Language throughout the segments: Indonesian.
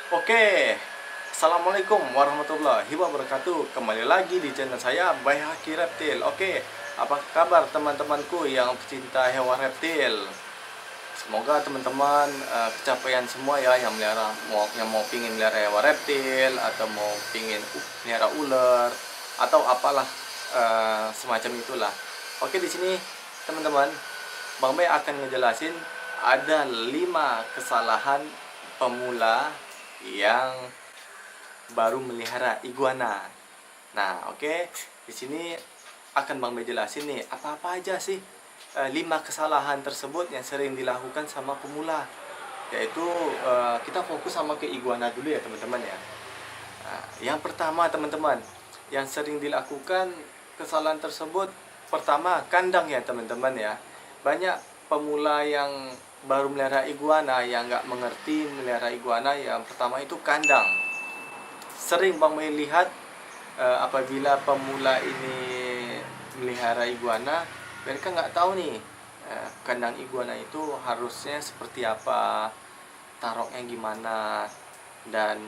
Oke, Assalamualaikum warahmatullahi wabarakatuh. Kembali lagi di channel saya, Bayhaki Reptil. Oke, apa kabar teman-temanku yang pecinta hewan reptil? Semoga teman-teman kecapaian semua ya, yang mau pingin melihara hewan reptil, atau mau pingin melihara ular, atau apalah semacam itulah. Oke, di sini teman-teman, Bang Bay akan ngejelasin ada 5 kesalahan pemula yang baru melihara iguana. Nah, oke. Di sini akan Bang Bay jelasin nih, apa-apa aja sih 5 kesalahan tersebut yang sering dilakukan sama pemula. Yaitu kita fokus sama ke iguana dulu ya, teman-teman ya. Nah, yang pertama teman-teman, yang sering dilakukan kesalahan tersebut, pertama kandang ya teman-teman ya. Banyak pemula yang baru melihara iguana yang nggak mengerti melihara iguana. Yang pertama itu kandang. Sering Bang melihat apabila pemula ini melihara iguana, mereka nggak tahu nih kandang iguana itu harusnya seperti apa, taruhnya gimana, dan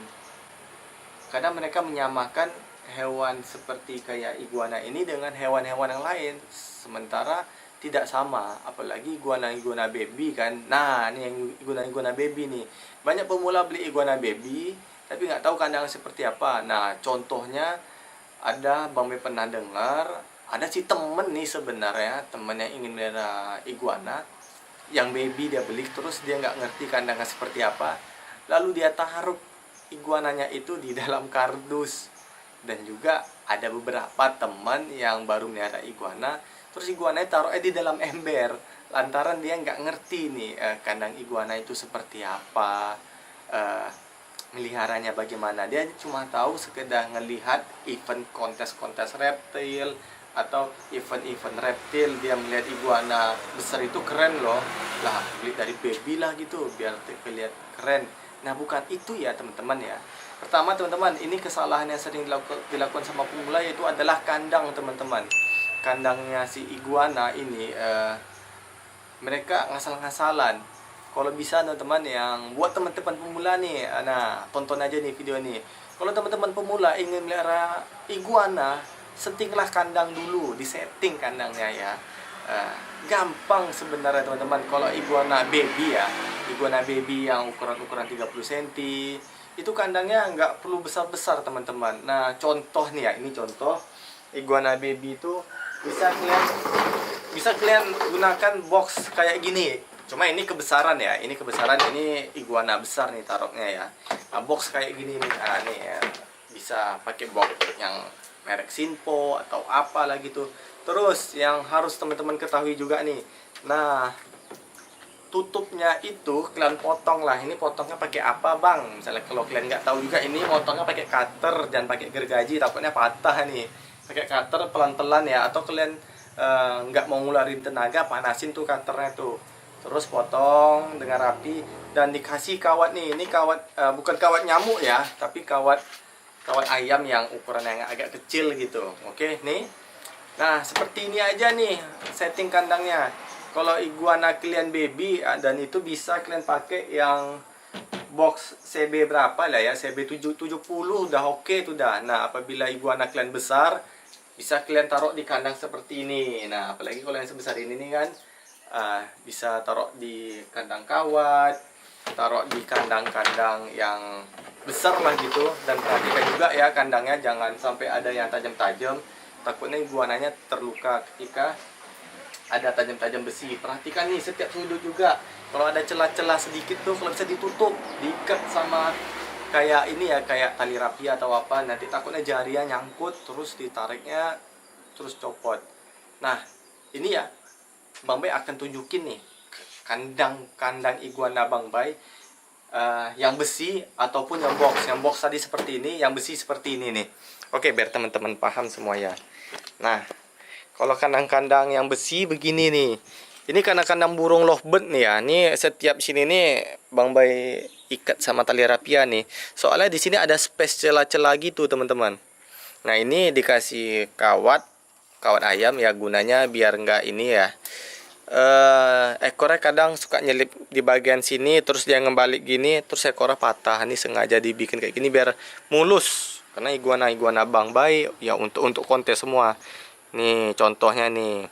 kadang mereka menyamakan hewan seperti kayak iguana ini dengan hewan-hewan yang lain, sementara tidak sama. Apalagi iguana baby kan. Nah, ini yang iguana baby nih. Banyak pemula beli iguana baby tapi nggak tahu kandang seperti apa. Nah, contohnya ada Bang Be pernah dengar, ada si temen nih sebenarnya, temen yang ingin melihara iguana, yang baby dia beli, terus dia nggak ngerti kandangnya seperti apa, lalu dia taruh iguananya itu di dalam kardus. Dan juga ada beberapa teman yang baru melihara iguana, terus iguananya taruhnya di dalam ember, lantaran dia nggak ngerti nih kandang iguana itu seperti apa, eh, meliharanya bagaimana. Dia cuma tahu sekedar ngelihat event kontes-kontes reptil atau event-event reptil, dia melihat iguana besar itu keren loh, lah beli dari baby lah gitu biar terlihat keren. Nah, bukan itu ya teman-teman ya. Pertama teman-teman, ini kesalahan yang sering dilakukan sama pemula, yaitu adalah kandang teman-teman. Kandangnya si iguana ini mereka ngasal-ngasalan. Kalau bisa teman-teman, yang buat teman-teman pemula nih, nah tonton aja nih video ini. Kalau teman-teman pemula ingin melihara iguana, settinglah kandang dulu, disetting kandangnya ya. Gampang sebenarnya teman-teman. Kalau iguana baby ya, iguana baby yang ukuran 30 cm, itu kandangnya nggak perlu besar-besar teman-teman. Nah, contoh nih ya, ini contoh iguana baby itu bisa kalian gunakan box kayak gini. Cuma ini kebesaran ya, ini kebesaran, ini iguana besar nih taruhnya ya. Nah, box kayak gini nih, nah nih ya, bisa pakai box yang merek Sinpo atau apalah gitu. Terus yang harus teman-teman ketahui juga nih, nah tutupnya itu kalian potong lah. Ini potongnya pakai apa bang? Misalnya kalau kalian nggak tahu juga, ini potongnya pakai cutter dan pakai gergaji, takutnya patah nih. Pakai cutter pelan-pelan ya, atau kalian nggak mau ngularin tenaga, panasin tuh cutternya tuh, terus potong dengan rapi dan dikasih kawat nih. Ini kawat bukan kawat nyamuk ya, tapi kawat ayam yang ukuran yang agak kecil gitu. Oke nih, nah seperti ini aja nih setting kandangnya. Kalau iguana kalian baby dan itu bisa kalian pakai yang box CB berapa lah ya, CB 770 udah oke tuh dah. Nah, apabila iguana kalian besar, bisa kalian taruh di kandang seperti ini. Nah, apalagi kalau yang sebesar ini nih kan, bisa taruh di kandang kawat, taruh di kandang-kandang yang besar lah gitu. Dan perhatikan juga ya kandangnya, jangan sampai ada yang tajam-tajam, takutnya iguananya terluka ketika ada tajam-tajam besi. Perhatikan nih setiap sudut juga, kalau ada celah-celah sedikit tuh kalau bisa ditutup, diikat sama kayak ini ya, kayak tali rapi atau apa, nanti takutnya jarinya nyangkut, terus ditariknya terus copot. Nah, ini ya Bang Bay akan tunjukin nih kandang iguana Bang Bay yang besi ataupun yang box. Yang box tadi seperti ini, yang besi seperti ini nih. Oke, biar teman-teman paham semua ya. Nah, kalau kandang-kandang yang besi begini nih, ini kandang-kandang burung lovebird nih ya. Ini setiap sini nih Bang Bay ikat sama tali rapia nih. Soalnya di sini ada space celah-celah gitu teman-teman. Nah, ini dikasih kawat ayam ya, gunanya biar nggak ini ya, ekornya kadang suka nyelip di bagian sini, terus dia ngebalik gini, terus ekornya patah. Ini sengaja dibikin kayak gini biar mulus, karena iguana Bang Bay ya untuk kontes semua. Nih contohnya nih.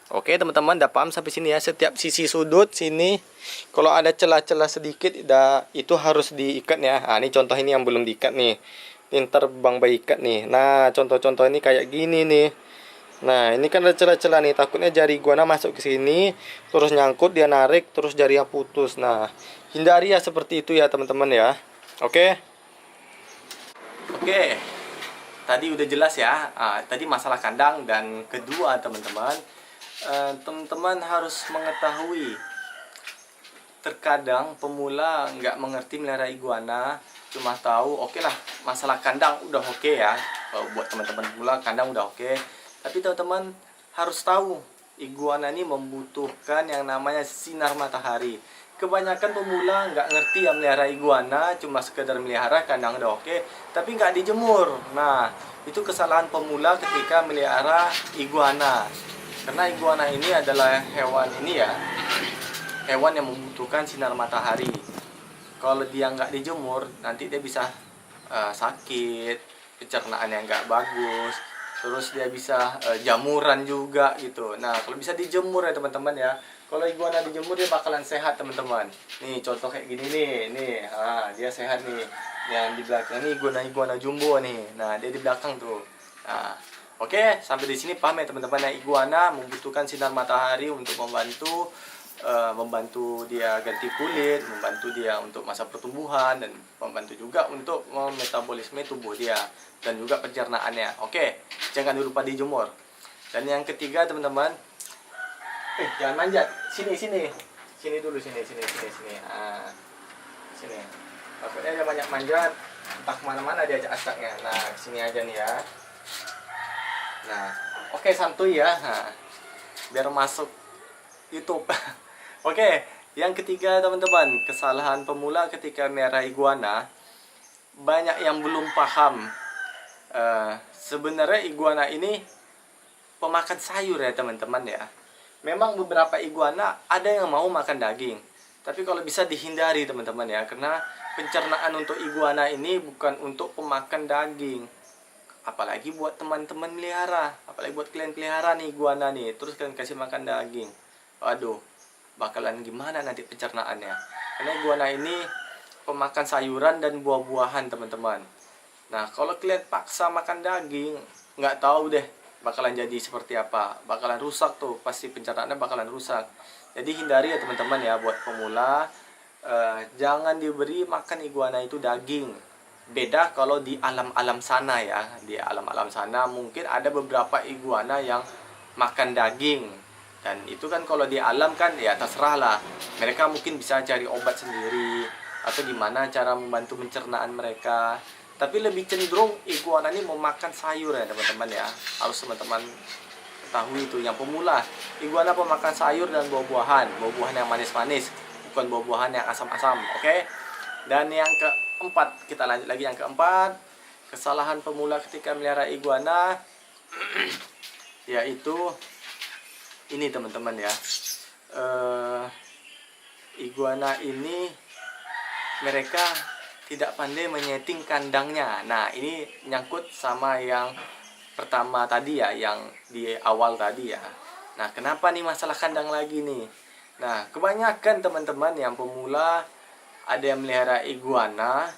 Oke teman-teman, udah paham sampai sini ya. Setiap sisi sudut sini kalau ada celah-celah sedikit itu harus diikat ya. Ini contoh ini yang belum diikat nih. Ntar Bang Bay ikat nih. Nah contoh-contoh ini kayak gini nih. Nah, ini kan ada celah-celah nih. Takutnya jari iguana masuk ke sini, terus nyangkut, dia narik, terus jarinya putus. Nah, hindari ya seperti itu ya, teman-teman ya. Oke. Oke. Tadi udah jelas ya. Tadi masalah kandang, dan kedua, teman-teman, teman-teman harus mengetahui, terkadang pemula nggak mengerti melihara iguana, cuma tahu oke lah masalah kandang udah oke ya. Buat teman-teman pemula kandang udah oke. Tapi teman-teman harus tahu, iguana ini membutuhkan yang namanya sinar matahari. Kebanyakan pemula nggak ngerti yang melihara iguana, cuma sekedar melihara, kandang udah oke, tapi nggak dijemur. Nah, itu kesalahan pemula ketika melihara iguana. Karena iguana ini adalah hewan hewan yang membutuhkan sinar matahari. Kalau dia nggak dijemur, nanti dia bisa sakit, pencernaan yang nggak bagus, terus dia bisa jamuran juga gitu. Nah kalau bisa dijemur ya teman-teman ya. Kalau iguana dijemur dia bakalan sehat teman-teman. Nih contoh kayak gini nih, dia sehat nih. Yang di belakang ini iguana jumbo nih. Nah dia di belakang tuh. Nah oke, sampai di sini paham ya teman-teman ya. Iguana membutuhkan sinar matahari untuk membantu dia ganti kulit, membantu dia untuk masa pertumbuhan, dan membantu juga untuk metabolisme tubuh dia dan juga pencernaannya. Oke, jangan lupa dijemur. Dan yang ketiga teman-teman, jangan manjat. Sini dulu sini. Sini. Takutnya dia banyak manjat, entah kemana-mana dia ajak asaknya. Nah, sini aja nih ya. Nah, oke santuy ya. Nah, biar masuk YouTube. Oke, yang ketiga teman-teman, kesalahan pemula ketika melihara iguana, banyak yang belum paham. Sebenarnya iguana ini pemakan sayur ya teman-teman ya. Memang beberapa iguana ada yang mau makan daging, tapi kalau bisa dihindari teman-teman ya, karena pencernaan untuk iguana ini bukan untuk pemakan daging. Apalagi buat teman-teman melihara, apalagi buat kalian pelihara nih iguana nih, terus kalian kasih makan daging. Waduh, bakalan gimana nanti pencernaannya. Karena iguana ini pemakan sayuran dan buah-buahan teman-teman. Nah kalau kalian paksa makan daging, nggak tahu deh bakalan jadi seperti apa. Bakalan rusak tuh, pasti pencernaannya bakalan rusak. Jadi hindari ya teman-teman ya, buat pemula jangan diberi makan iguana itu daging. Beda kalau di alam-alam sana ya. Di alam-alam sana mungkin ada beberapa iguana yang makan daging. Dan itu kan kalau di alam kan ya terserah lah. Mereka mungkin bisa cari obat sendiri, atau gimana cara membantu pencernaan mereka. Tapi lebih cenderung iguana ini memakan sayur ya teman-teman ya. Harus teman-teman ketahui itu, yang pemula. Iguana pemakan sayur dan buah-buahan. Buah-buahan yang manis-manis, bukan buah-buahan yang asam-asam. Oke. Dan yang keempat, kita lanjut lagi yang keempat. Kesalahan pemula ketika melihara iguana yaitu ini teman-teman ya, iguana ini mereka tidak pandai menyeting kandangnya. Nah ini nyangkut sama yang pertama tadi ya, yang di awal tadi ya. Nah kenapa nih masalah kandang lagi nih? Nah kebanyakan teman-teman yang pemula ada yang melihara iguana,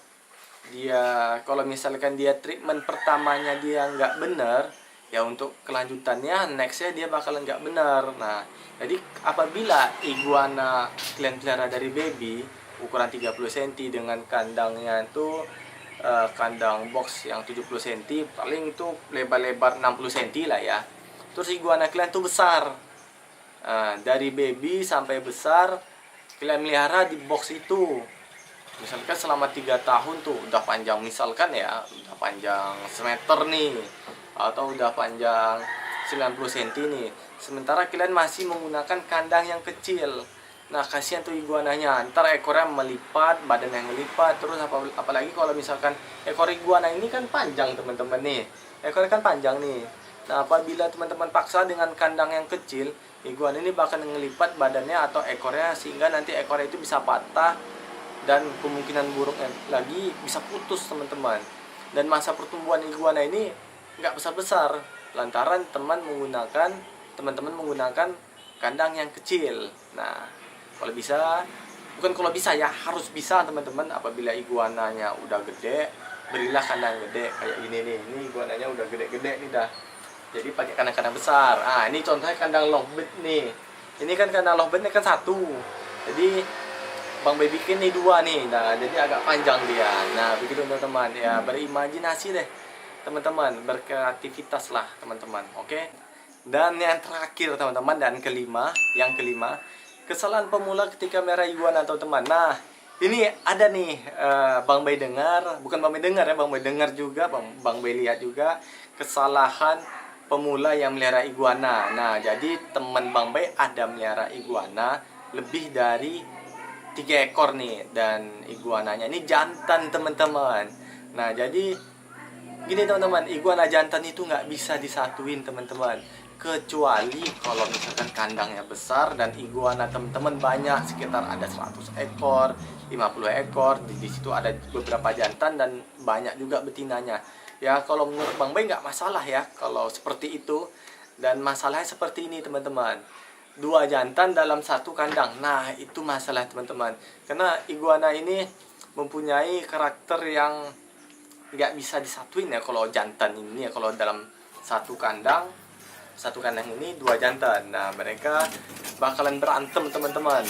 dia kalau misalkan dia treatment pertamanya dia nggak bener, ya untuk kelanjutannya nextnya dia bakalan nggak benar. Nah jadi apabila iguana kalian pelihara dari baby ukuran 30 cm dengan kandangnya itu kandang box yang 70 cm, paling itu lebar-lebar 60 cm lah ya. Terus iguana kalian tuh besar, dari baby sampai besar kalian melihara di box itu, misalkan selama 3 tahun tuh udah panjang, misalkan ya udah panjang semeter nih, atau udah panjang 90 cm nih, sementara kalian masih menggunakan kandang yang kecil. Nah kasihan tuh iguananya, ntar ekornya melipat, badan yang melipat. Terus apalagi kalau misalkan ekor iguana ini kan panjang teman-teman nih, ekornya kan panjang nih. Nah apabila teman-teman paksa dengan kandang yang kecil, iguana ini bakal ngelipat badannya atau ekornya sehingga nanti ekornya itu bisa patah dan kemungkinan buruknya lagi bisa putus teman-teman. Dan masa pertumbuhan iguana ini nggak besar-besar lantaran teman-teman menggunakan kandang yang kecil. Nah, kalau bisa, bukan kalau bisa ya, harus bisa teman-teman. Apabila iguananya udah gede, belilah kandang gede kayak ini nih. Ini iguananya udah gede-gede nih dah. Jadi pakai kandang-kandang besar. Ah, ini contohnya kandang lovebird nih. Ini kan kandang lovebird ini kan satu. Jadi Bang Bay bikin nih dua nih. Nah, jadi agak panjang dia. Nah, begitu teman-teman. Ya, berimajinasi deh teman-teman, berkreativitas lah teman-teman. Oke. Dan yang terakhir teman-teman, dan yang kelima, kesalahan pemula ketika merah iguana teman-teman. Nah, ini ada nih Bang Bay dengar, bukan Bang Bay dengar ya, Bang Bay dengar juga, Bang Bay lihat juga kesalahan pemula yang melihara iguana. Nah, jadi teman Bang Bay ada melihara iguana lebih dari 3 ekor nih, dan iguananya ini jantan teman-teman. Nah, jadi gini teman-teman, iguana jantan itu nggak bisa disatuin teman-teman, kecuali kalau misalkan kandangnya besar dan iguana teman-teman banyak, sekitar ada 100 ekor, 50 ekor. Di situ ada beberapa jantan dan banyak juga betinanya. Ya, kalau menurut Bang Bay nggak masalah ya kalau seperti itu. Dan masalahnya seperti ini teman-teman, 2 jantan dalam satu kandang. Nah, itu masalah teman-teman, karena iguana ini mempunyai karakter yang nggak bisa disatuin ya kalau jantan ini ya. Kalau dalam satu kandang ini 2 jantan, nah mereka bakalan berantem teman-teman.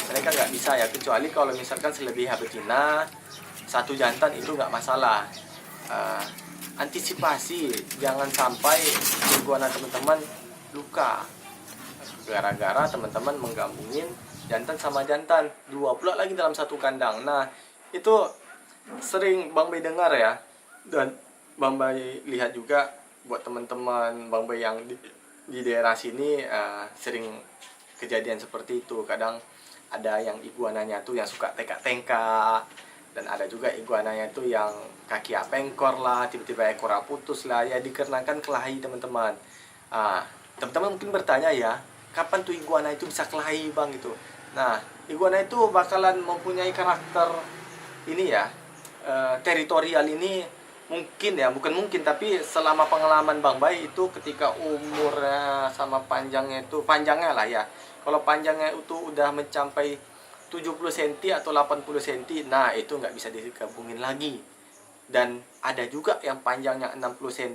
Mereka nggak bisa ya, kecuali kalau misalkan selebihnya betina, 1 jantan itu nggak masalah. Antisipasi jangan sampai iguana teman-teman luka gara-gara teman-teman menggabungin jantan sama jantan, 2 pula lagi dalam satu kandang. Nah, itu sering Bang Bay dengar ya, dan Bang Bay lihat juga buat teman-teman Bang Bay yang di daerah sini sering kejadian seperti itu. Kadang ada yang iguananya tuh yang suka tengkak-tengkak, dan ada juga iguananya tuh yang kaki pengkor lah, tiba-tiba ekornya putus lah, ya dikarenakan kelahi teman-teman. Teman-teman mungkin bertanya ya, kapan tuh iguana itu bisa kelahi Bang gitu. Nah, iguana itu bakalan mempunyai karakter ini ya, teritorial ini mungkin ya, bukan mungkin tapi selama pengalaman Bang Bay itu ketika umurnya sama panjangnya lah ya, kalau panjangnya itu udah mencapai 70 cm atau 80 cm, nah itu nggak bisa digabungin lagi. Dan ada juga yang panjangnya 60 cm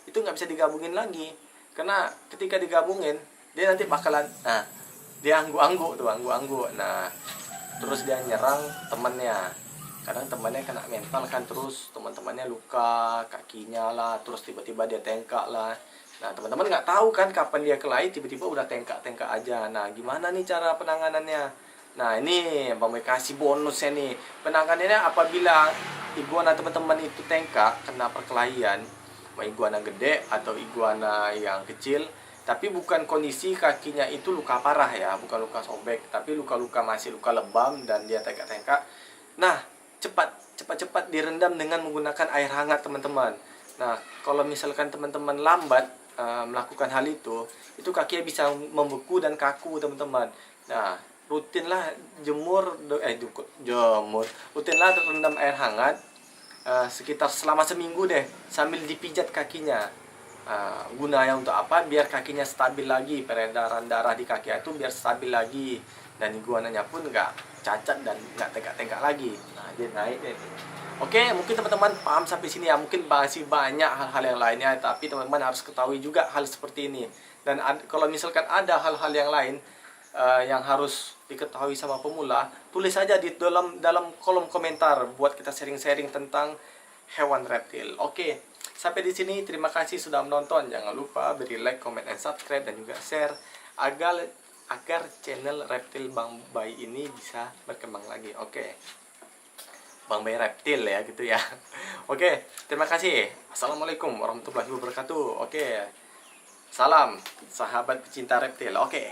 itu nggak bisa digabungin lagi, karena ketika digabungin dia nanti bakalan dia anggu-anggu. Nah, terus dia nyerang temennya. Kadang temannya kena mental kan, terus teman-temannya luka kakinya lah, terus tiba-tiba dia tengkak lah. Nah, teman-teman nggak tahu kan kapan dia kelahi, tiba-tiba udah tengkak-tengkak aja. Nah, gimana nih cara penanganannya? Nah, ini Bang Bay kasih bonusnya nih. Penanganannya apabila iguana teman-teman itu tengkak, kena perkelahian, mau iguana gede atau iguana yang kecil, tapi bukan kondisi kakinya itu luka parah ya, bukan luka sobek, tapi luka-luka masih luka lebam dan dia tengkak-tengkak. Nah, cepat direndam dengan menggunakan air hangat teman-teman. Nah, kalau misalkan teman-teman lambat melakukan hal itu kakinya bisa membeku dan kaku teman-teman. Nah, rutinlah rutinlah rendam air hangat sekitar selama seminggu deh, sambil dipijat kakinya. Gunanya untuk apa? Biar kakinya stabil lagi, peredaran darah di kaki itu biar stabil lagi, dan iguananya pun nggak cacat dan nggak tengkak-tengkak lagi. Nah, dia naik deh. Oke, mungkin teman-teman paham sampai sini ya. Mungkin masih banyak hal-hal yang lainnya, tapi teman-teman harus ketahui juga hal seperti ini. Dan kalau misalkan ada hal-hal yang lain yang harus diketahui sama pemula, tulis saja di dalam kolom komentar buat kita sharing-sharing tentang hewan reptil. Oke, sampai di sini terima kasih sudah menonton. Jangan lupa beri like, comment, and subscribe, dan juga share agar channel reptil Bang Bay ini bisa berkembang lagi. Oke, Bang Bay reptil ya gitu ya. Oke, terima kasih. Assalamualaikum warahmatullahi wabarakatuh. Oke, salam sahabat pecinta reptil. Oke.